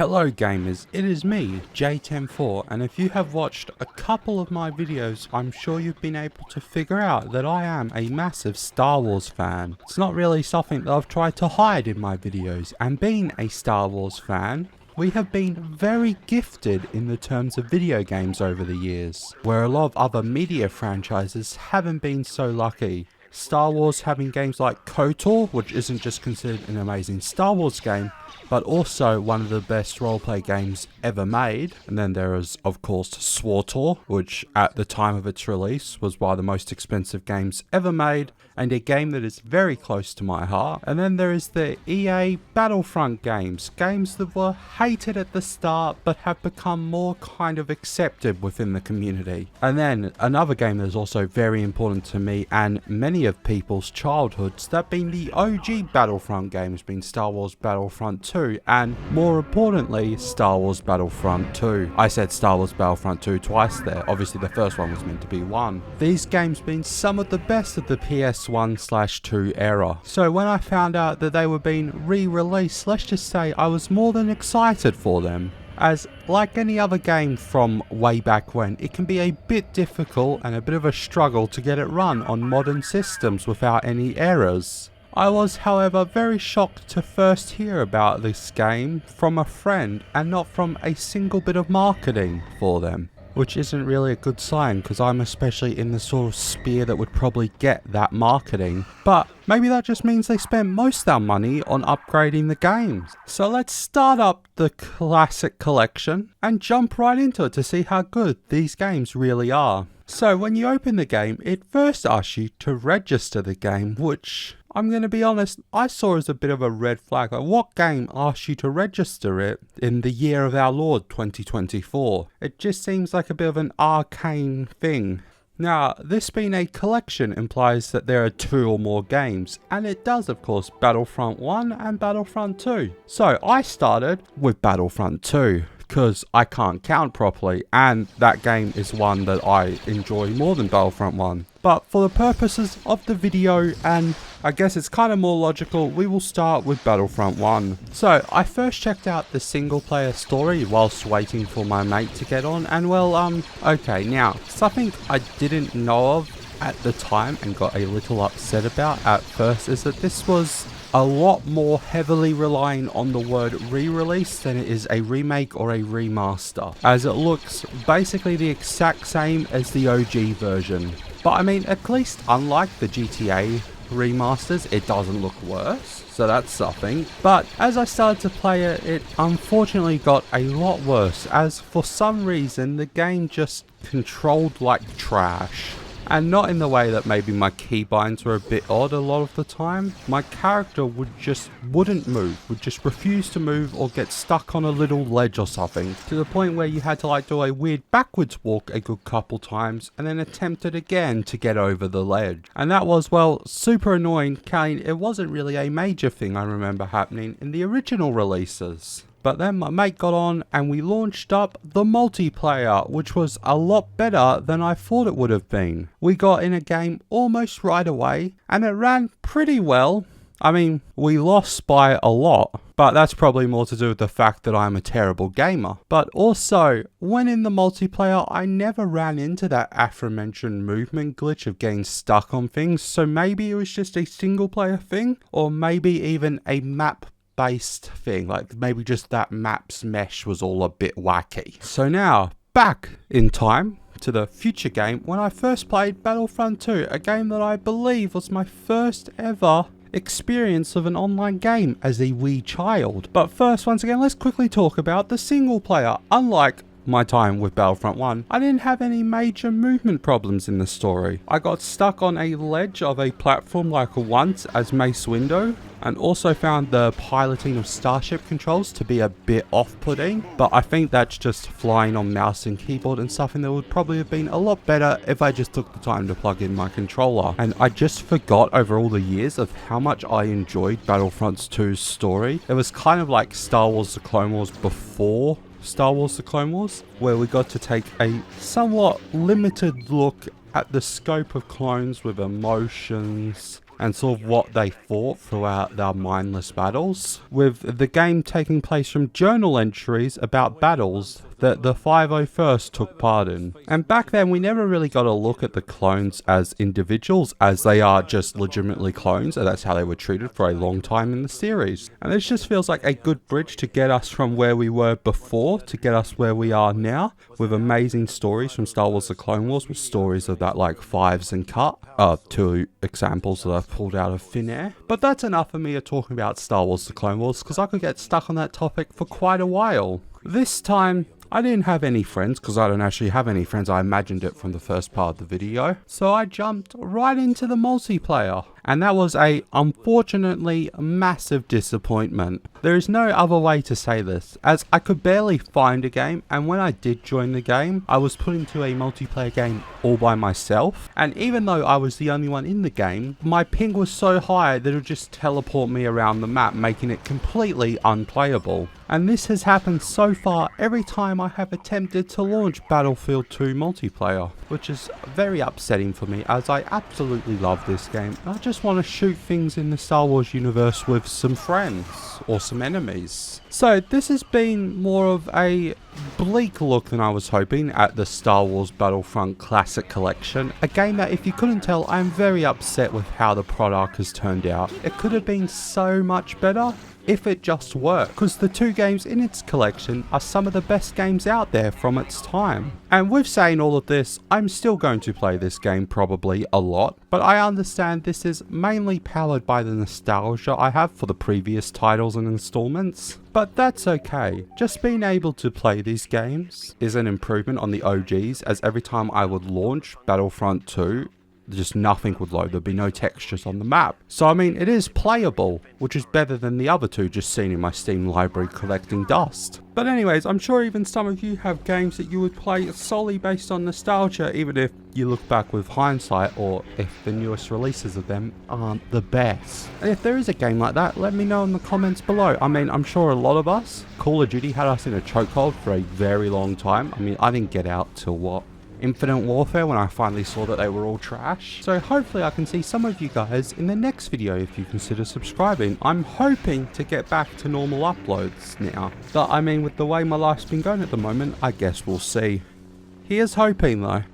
Hello gamers, it is me, J10-4, and if you have watched a couple of my videos, I'm sure you've been able to figure out that I am a massive Star Wars fan. It's not really something that I've tried to hide in my videos, and being a Star Wars fan, we have been very gifted in the terms of video games over the years, where a lot of other media franchises haven't been so lucky. Star Wars having games like KOTOR, which isn't just considered an amazing Star Wars game, but also one of the best roleplay games ever made. And then there is, of course, SWTOR, which at the time of its release was one of the most expensive games ever made, and a game that is very close to my heart. And then there is the EA Battlefront games that were hated at the start, but have become more kind of accepted within the community. And then another game that is also very important to me and many of people's childhoods, that being the OG Battlefront games, being Star Wars Battlefront 2, and more importantly, Star Wars Battlefront 2. I said Star Wars Battlefront 2 twice there, obviously the first one was meant to be 1. These games being some of the best of the PS1/2 era. So when I found out that they were being re-released, let's just say I was more than excited for them. As, like any other game from way back when, it can be a bit difficult and a bit of a struggle to get it run on modern systems without any errors. I was, however, very shocked to first hear about this game from a friend and not from a single bit of marketing for them. Which isn't really a good sign, because I'm especially in the sort of sphere that would probably get that marketing. But maybe that just means they spent most of their money on upgrading the games. So let's start up the Classic Collection and jump right into it to see how good these games really are. So when you open the game, it first asks you to register the game, which, I'm going to be honest, I saw as a bit of a red flag. Like, what game asks you to register it in the year of our Lord 2024? It just seems like a bit of an arcane thing. Now, this being a collection implies that there are 2 or more games, and it does, of course, Battlefront 1 and Battlefront 2. So I started with Battlefront 2. Because I can't count properly, and that game is one that I enjoy more than Battlefront 1. But for the purposes of the video, and I guess it's kind of more logical, we will start with Battlefront 1. So I first checked out the single player story whilst waiting for my mate to get on, and well, okay, now, something I didn't know of at the time and got a little upset about at first is that this was a lot more heavily relying on the word re-release than it is a remake or a remaster, as it looks basically the exact same as the OG version. But I mean, at least unlike the GTA remasters, it doesn't look worse, so that's something. But as I started to play it, it unfortunately got a lot worse, as for some reason the game just controlled like trash. And not in the way that maybe my keybinds were a bit odd a lot of the time. My character wouldn't move, would just refuse to move or get stuck on a little ledge or something, to the point where you had to like do a weird backwards walk a good couple times and then attempt it again to get over the ledge. And that was, well, super annoying, Kane. It wasn't really a major thing I remember happening in the original releases. But then my mate got on and we launched up the multiplayer, which was a lot better than I thought it would have been. We got in a game almost right away and it ran pretty well. I mean, we lost by a lot, but that's probably more to do with the fact that I'm a terrible gamer. But also, when in the multiplayer, I never ran into that aforementioned movement glitch of getting stuck on things, so maybe it was just a single player thing, or maybe even a map based thing, like maybe just that map's mesh was all a bit wacky. So now, back in time to the future game, when I first played Battlefront 2, a game that I believe was my first ever experience of an online game as a wee child. But first, once again, let's quickly talk about the single player. Unlike my time with Battlefront 1, I didn't have any major movement problems in the story. I got stuck on a ledge of a platform like once as Mace Windu, and also found the piloting of starship controls to be a bit off-putting, but I think that's just flying on mouse and keyboard and something that would probably have been a lot better if I just took the time to plug in my controller. And I just forgot over all the years of how much I enjoyed Battlefront 2's story. It was kind of like Star Wars The Clone Wars before Star Wars The Clone Wars, where we got to take a somewhat limited look at the scope of clones with emotions, and sort of what they fought throughout their mindless battles, with the game taking place from journal entries about battles that the 501st took part in. And back then we never really got a look at the clones as individuals, as they are just legitimately clones, and that's how they were treated for a long time in the series. And this just feels like a good bridge to get us from where we were before to get us where we are now, with amazing stories from Star Wars The Clone Wars, with stories of that like Fives and Cut. 2 examples that I've pulled out of thin air. But that's enough of me talking about Star Wars The Clone Wars, because I could get stuck on that topic for quite a while. This time, I didn't have any friends, because I don't actually have any friends. I imagined it from the first part of the video. So I jumped right into the multiplayer. And that was a, unfortunately, massive disappointment. There is no other way to say this, as I could barely find a game, and when I did join the game, I was put into a multiplayer game all by myself. And even though I was the only one in the game, my ping was so high that it would just teleport me around the map, making it completely unplayable. And this has happened so far every time I have attempted to launch Battlefield 2 multiplayer, which is very upsetting for me, as I absolutely love this game. I just want to shoot things in the Star Wars universe with some friends or some enemies. So this has been more of a bleak look than I was hoping at the Star Wars Battlefront Classic Collection, a game that, if you couldn't tell, I'm very upset with how the product has turned out. It could have been so much better if it just worked, because the 2 games in its collection are some of the best games out there from its time. And with saying all of this, I'm still going to play this game probably a lot, but I understand this is mainly powered by the nostalgia I have for the previous titles and installments. But that's okay. Just being able to play these games is an improvement on the OGs, as every time I would launch Battlefront 2, just nothing would load. There'd be no textures on the map. So I mean, it is playable, which is better than the other 2 just seen in my Steam library collecting dust. But anyways, I'm sure even some of you have games that you would play solely based on nostalgia, even if you look back with hindsight, or if the newest releases of them aren't the best. And if there is a game like that, let me know in the comments below. I mean, I'm sure a lot of us, Call of Duty had us in a chokehold for a very long time. I mean, I didn't get out till what? Infinite Warfare, when I finally saw that they were all trash. So hopefully I can see some of you guys in the next video if you consider subscribing. I'm hoping to get back to normal uploads now. But I mean, with the way my life's been going at the moment, I guess we'll see. Here's hoping though.